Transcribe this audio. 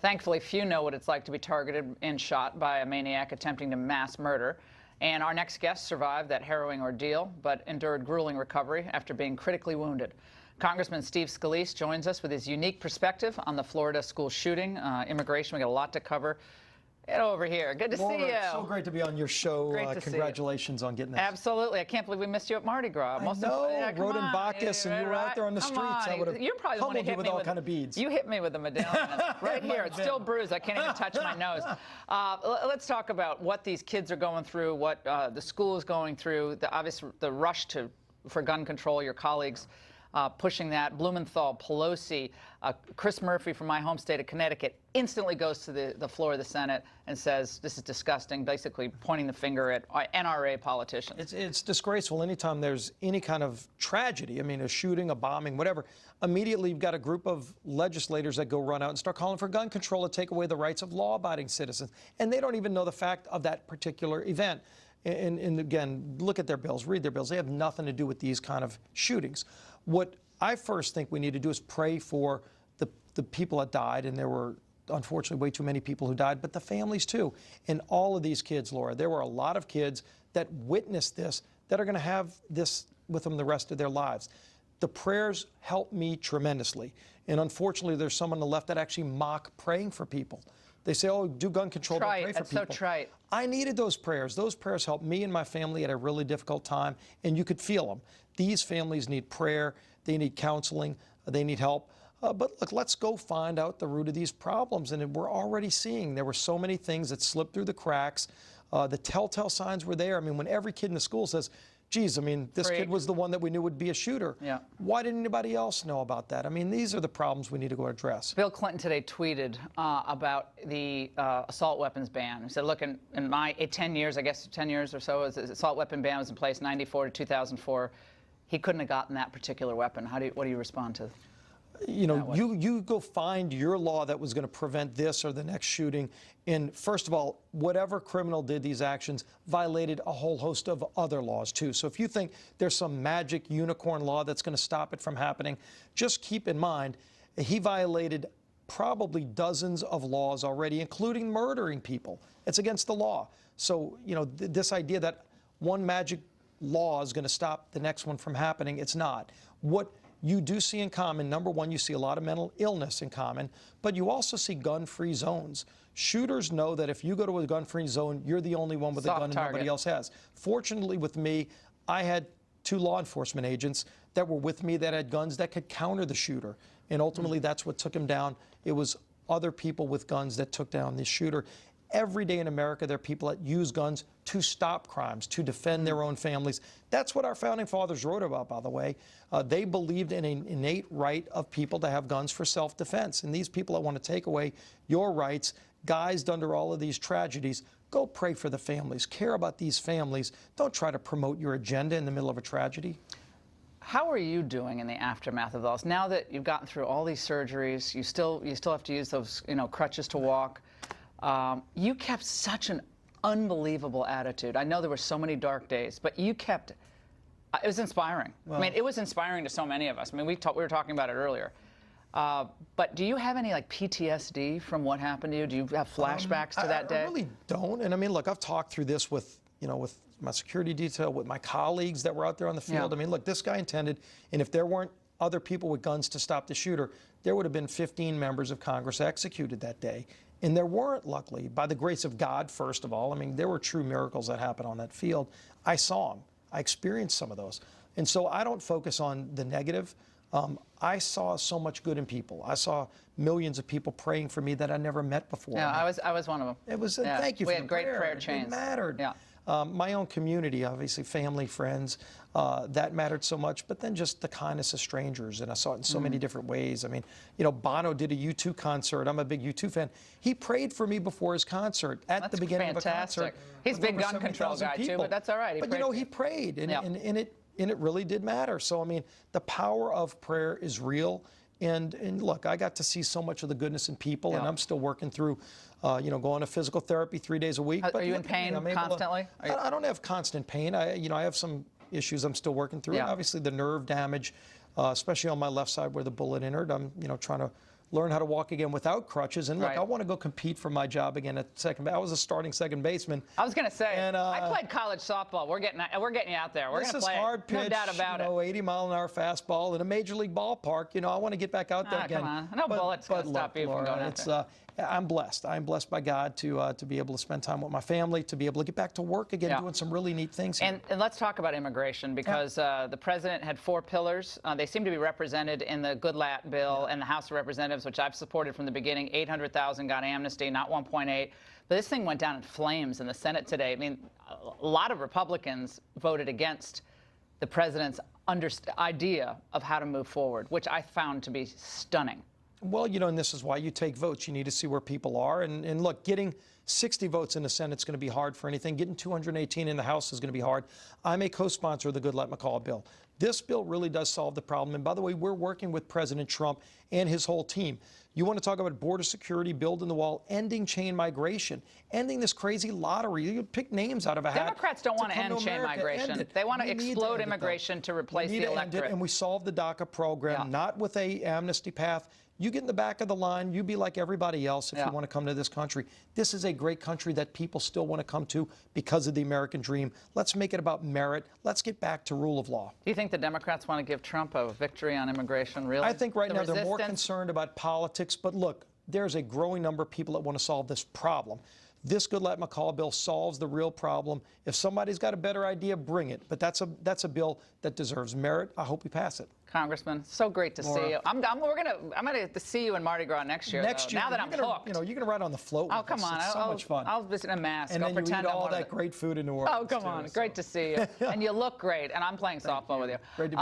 Thankfully, few know what it's like to be targeted and shot by a maniac attempting to mass murder. And our next guest survived that harrowing ordeal, but endured grueling recovery after being critically wounded. Congressman Steve Scalise joins us with his unique perspective on the Florida school shooting. Immigration, we got a lot to cover. Get over here. Good to see you. So great to be on your show. Great to Congratulations on getting this. Absolutely. I can't believe we missed you at Mardi Gras. I know. Rode in Bacchus, and you were out there on the streets. I would have pummeled you with all kind of beads. You hit me with a medallion right here. It's still bruised. I can't even touch my nose. Let's talk about what these kids are going through, what the school is going through, the rush for gun control, your colleagues pushing that. Blumenthal, Pelosi, Chris Murphy from my home state of Connecticut instantly goes to the floor of the Senate and says, this is disgusting, basically pointing the finger at NRA politicians. It's disgraceful anytime there's any kind of tragedy. I mean, a shooting, a bombing, whatever. Immediately, you've got a group of legislators that go run out and start calling for gun control to take away the rights of law-abiding citizens. And they don't even know the fact of that particular event. And again, look at their bills, read their bills. They have nothing to do with these kind of shootings. What I first think we need to do is pray for the people that died, and there were unfortunately way too many people who died, but the families too. And all of these kids, Laura, there were a lot of kids that witnessed this that are going to have this with them the rest of their lives. The prayers helped me tremendously. And unfortunately, there's some on the left that actually mock praying for people. They say, oh, do gun control, don't pray for people. That's so trite. I needed those prayers. Those prayers helped me and my family at a really difficult time, and you could feel them. These families need prayer. They need counseling. They need help. But look, let's go find out the root of these problems. And we're already seeing there were so many things that slipped through the cracks. The telltale signs were there. I mean, when every kid in the school says, geez, I mean, this kid was the one that we knew would be a shooter. Yeah. Why didn't anybody else know about that? I mean, these are the problems we need to go address. Bill Clinton today tweeted about the assault weapons ban. He said, look, in my 10 years, I guess 10 years or so, the assault weapon ban was in place, 94 to 2004. He couldn't have gotten that particular weapon. What do you respond to? You know, you go find your law that was going to prevent this or the next shooting. And first of all, whatever criminal did these actions violated a whole host of other laws, too. So if you think there's some magic unicorn law that's going to stop it from happening, just keep in mind he violated probably dozens of laws already, including murdering people. It's against the law. So, you know, this idea that one magic law is going to stop the next one from happening, it's not. What you do see in common, number one, you see a lot of mental illness in common, but you also see gun-free zones. Shooters know that if you go to a gun-free zone, you're the only one with a gun and nobody else has. Fortunately with me, I had 2 law enforcement agents that were with me that had guns that could counter the shooter. And ultimately, that's what took him down. It was other people with guns that took down the shooter. Every day in America, there are people that use guns to stop crimes, to defend their own families. That's what our founding fathers wrote about, by the way. They believed in an innate right of people to have guns for self-defense. And these people that want to take away your rights, guised under all of these tragedies, go pray for the families. Care about these families. Don't try to promote your agenda in the middle of a tragedy. How are you doing in the aftermath of those? Now that you've gotten through all these surgeries, you still have to use those crutches to walk. You kept such an unbelievable attitude. I know there were so many dark days, but you kept. It was inspiring. Well, I mean, it was inspiring to so many of us. I mean, we were talking about it earlier. But do you have any PTSD from what happened to you? Do you have flashbacks to that day? I really don't. And I mean, look, I've talked through this with my security detail, with my colleagues that were out there on the field. Yeah. I mean, look, this guy intended, and if there weren't other people with guns to stop the shooter, there would have been 15 members of Congress executed that day. And there weren't, luckily, by the grace of God, first of all. I mean, there were true miracles that happened on that field. I saw them. I experienced some of those. And so I don't focus on the negative. I saw so much good in people. I saw millions of people praying for me that I never met before. Yeah, I was one of them. It was, thank you for the prayer. We had great prayer chains. It mattered. Yeah. My own community, obviously, family, friends, that mattered so much. But then just the kindness of strangers, and I saw it in so many different ways. I mean, Bono did a U2 concert. I'm a big U2 fan. He prayed for me before his concert at the beginning of a concert. He's a big gun control guy too, but that's all right. He prayed, and it really did matter. So I mean, the power of prayer is real. And look, I got to see so much of the goodness in people, and I'm still working through, going to physical therapy 3 days a week. Are you in pain constantly? I don't have constant pain. I have some issues I'm still working through. And obviously the nerve damage, especially on my left side where the bullet entered, I'm, trying to learn how to walk again without crutches. And look, Right. I want to go compete for my job again at second. I was a starting second baseman. I was going to say, And, I played college softball. We're getting you out there. We're going to This play is hard it. pitch, No doubt about it. 80-mile-an-hour fastball in a major league ballpark. I want to get back out there again. Come on. No bullet's going to stop you from going out there. I'm blessed. I'm blessed by God to be able to spend time with my family, to be able to get back to work again, doing some really neat things here. And let's talk about immigration, because the president had 4 pillars. They seem to be represented in the Goodlatte bill and the House of Representatives, which I've supported from the beginning. 800,000 got amnesty, not 1.8. But this thing went down in flames in the Senate today. I mean, a lot of Republicans voted against the president's idea of how to move forward, which I found to be stunning. Well, and this is why you take votes. You need to see where people are. And look, getting 60 votes in the Senate is going to be hard for anything. Getting 218 in the House is going to be hard. I'm a co-sponsor of the Goodlatte-McCall bill. This bill really does solve the problem. And by the way, we're working with President Trump and his whole team. You want to talk about border security, building the wall, ending chain migration, ending this crazy lottery. You pick names out of a hat. Democrats don't want to end chain migration. They want to explode immigration to replace the electorate. And we solve the DACA program, not with a amnesty path. You get in the back of the line, you be like everybody else if you want to come to this country. This is a great country that people still want to come to because of the American dream. Let's make it about merit. Let's get back to rule of law. Do you think the Democrats want to give Trump a victory on immigration, really? I think right now they're more concerned about politics. But look, there's a growing number of people that want to solve this problem. This Goodlatte-McCall bill solves the real problem. If somebody's got a better idea, bring it. But that's a bill that deserves merit. I hope we pass it. Congressman, so great to see you. I'm gonna see you in Mardi Gras next year. Next year, now that I'm hooked. You're gonna ride on the float. Oh, come on! It's so much fun. I'll visit in a mask. And I'll then you pretend eat I'm all one of that great food in New Orleans. Oh, come on! Great to see you. And you look great. And I'm playing softball with you. Great to be